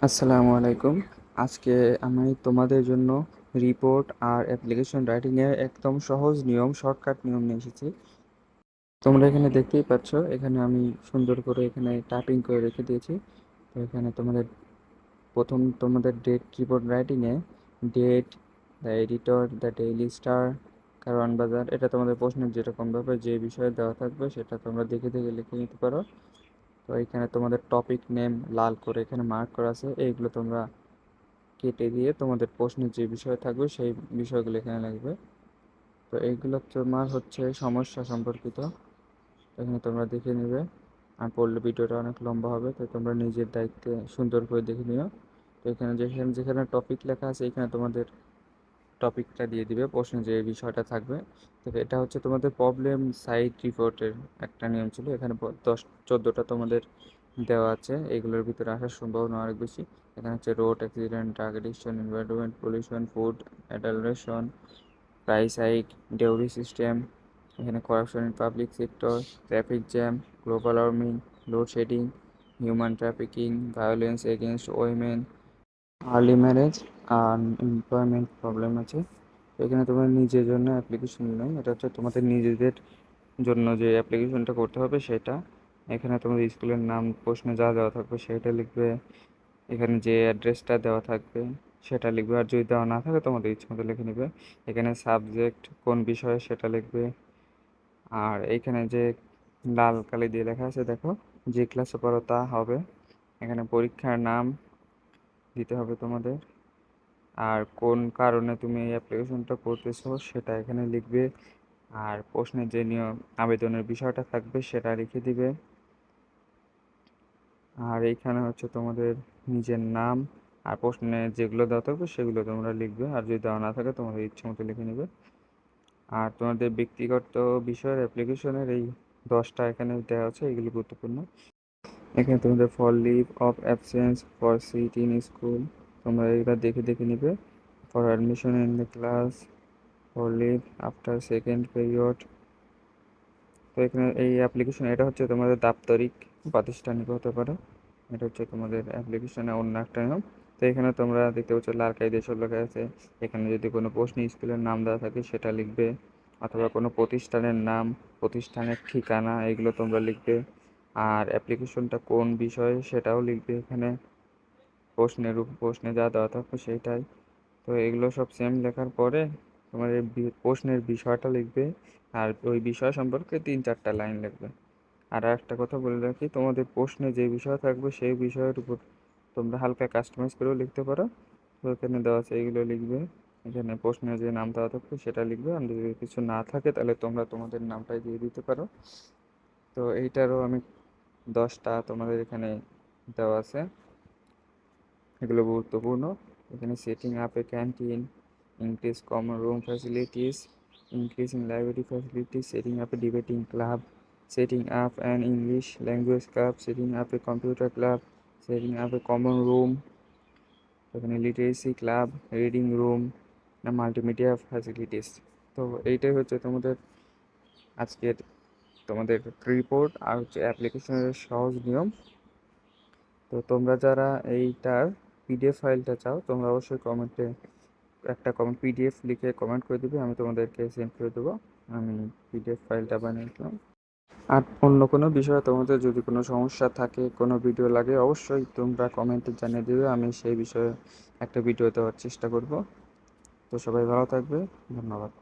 আসসালামু আলাইকুম। আজকে আমি তোমাদের জন্য রিপোর্ট আর অ্যাপ্লিকেশন রাইটিংয়ের একদম সহজ নিয়ম, শর্টকাট নিয়ম নিয়ে এসেছি। তোমরা এখানে দেখতেই পাচ্ছ, এখানে আমি সুন্দর করে এখানে টাইপিং করে রেখে দিয়েছি। তো এখানে তোমাদের ডেট রিপোর্ট রাইটিংয়ে date, the editor, the daily star, Karwan Bazar, এটা তোমাদের প্রশ্নের যেরকমভাবে যে বিষয়ে দেওয়া থাকবে সেটা তোমরা দেখে দেখে লিখে নিতে পারো। তো এখানে তোমাদের টপিক নেম লাল করে এখানে মার্ক করা আছে, এইগুলো তোমরা কেটে দিয়ে তোমাদের প্রশ্নের যে বিষয় থাকবে সেই বিষয়গুলো এখানে লাগবে। তো এইগুলো তোমার হচ্ছে সমস্যা সম্পর্কিত, এখানে তোমরা দেখে নেবে। আর পড়লে ভিডিওটা অনেক লম্বা হবে, তো তোমরা নিজের দায়িত্বে সুন্দর করে দেখে নিও। তো এখানে যেখানে যেখানে টপিক লেখা আছে এখানে তোমাদের টপিকটা দিয়ে দিবে, প্রশ্নে যে বিষয়টা থাকবে। তো এটা হচ্ছে তোমাদের প্রবলেম সাইট রিপোর্টের একটা নিয়ম ছিল। এখানে 10-14টা তোমাদের দেওয়া আছে, এগুলোর ভিতরে আসার সম্ভাবনা অনেক বেশি। এখানে হচ্ছে road accident, drug addiction, environment pollution, food adulteration, price hike, dowry system, এখানে corruption in public sector, traffic jam, global warming, load shedding, human trafficking, violence against women, early marriage আর এমপ্লয়মেন্ট প্রবলেম আছে। তো এখানে তোমার নিজের জন্য অ্যাপ্লিকেশন নেই, এটা হচ্ছে তোমাদের নিজেদের জন্য যে অ্যাপ্লিকেশনটা করতে হবে সেটা। এখানে তোমাদের স্কুলের নাম প্রশ্নে যা দেওয়া থাকবে সেটা লিখবে, এখানে যে অ্যাড্রেসটা দেওয়া থাকবে সেটা লিখবে, আর যদি দেওয়া না থাকে তোমাদের ইচ্ছে মতো লিখে নেবে। এখানে সাবজেক্ট কোন বিষয়ে সেটা লিখবে। আর এইখানে যে লাল কালি দিয়ে লেখা আছে দেখো, যে ক্লাসে পড়ো তা হবে। এখানে পরীক্ষার নাম দিতে হবে তোমাদের, আর কোন কারণে তুমি এই অ্যাপ্লিকেশনটা করতেছো সেটা এখানে লিখবে। আর প্রশ্নের যে নিয়ম আবেদনের বিষয়টা থাকবে সেটা লিখে দিবে। আর এইখানে হচ্ছে তোমাদের নিজের নাম আর প্রশ্নে যেগুলো দেওয়া থাকবে সেগুলো তোমরা লিখবে, আর যদি দেওয়া না থাকে তোমাদের ইচ্ছে মতো লিখে নেবে। আর তোমাদের ব্যক্তিগত বিষয়ের অ্যাপ্লিকেশনের এই 10টা এখানে দেওয়া আছে, এগুলো গুরুত্বপূর্ণ। এখানে তোমাদের for leave of absence, for seat in school, তোমরা এগুলো দেখে দেখে নিবে। For admission in the class, for leave after second period. তো এখানে এই অ্যাপ্লিকেশন এটা হচ্ছে তোমাদের দাপ্তরিক প্রাতিষ্ঠানিক হতে পারে, এটা হচ্ছে তোমাদের অ্যাপ্লিকেশনে অন্য একটা নিয়ম। তো এখানে তোমরা দেখতে পাচ্ছ লাল কালি দিয়ে সব লেখা আছে। এখানে যদি কোনো প্রশ্নে স্কুলের নাম দেওয়া থাকে সেটা লিখবে, অথবা কোনো প্রতিষ্ঠানের নাম, প্রতিষ্ঠানের ঠিকানা, এগুলো তোমরা লিখবে। আর অ্যাপ্লিকেশনটা কোন বিষয়ে সেটাও লিখবে এখানে, প্রশ্নে যা দেওয়া থাকবে সেইটাই। তো এগুলো সব সেম লেখার পরে তোমার এই প্রশ্নের বিষয়টা লিখবে, আর ওই বিষয় সম্পর্কে 3-4টা লাইন লিখবে। আর একটা কথা বলে রাখি, তোমাদের প্রশ্নে যে বিষয় থাকবে সেই বিষয়ের উপর তোমরা হালকা কাস্টমাইজ করেও লিখতে পারো। তো এখানে দেওয়া আছে এইগুলো লিখবে, এখানে প্রশ্নে যে নাম দেওয়া থাকবে সেটা লিখবে, আর যদি কিছু না থাকে তাহলে তোমরা তোমাদের নামটাই দিয়ে দিতে পারো। তো এইটারও আমি 10টা তোমাদের এখানে দেওয়া আছে, এগুলো গুরুত্বপূর্ণ। এখানে setting up a canteen, increase common room facilities, increase in library facilities, setting up a debating club, setting up an English language club, setting up a computer club, setting up a common room, এখানে literacy club, reading room, multimedia facilities. তো এইটাই হচ্ছে তোমাদের আজকের তোমাদের report আর হচ্ছে অ্যাপ্লিকেশনের সহজ নিয়ম। তো তোমরা যারা এইটার পিডিএফ ফাইলটা চাও তোমরা অবশ্যই কমেন্টে একটা পিডিএফ লিখে কমেন্ট করে দিবে, আমি তোমাদেরকে সেন্ড করে দেবো। আমি পিডিএফ ফাইলটা বানিয়ে দিলাম। আর অন্য কোনো বিষয়ে তোমাদের যদি কোনো সমস্যা থাকে, কোনো ভিডিও লাগে, অবশ্যই তোমরা কমেন্টে জানিয়ে দেবে, আমি সেই বিষয়ে একটা ভিডিও দেওয়ার চেষ্টা করব। তো সবাই ভালো থাকবে, ধন্যবাদ।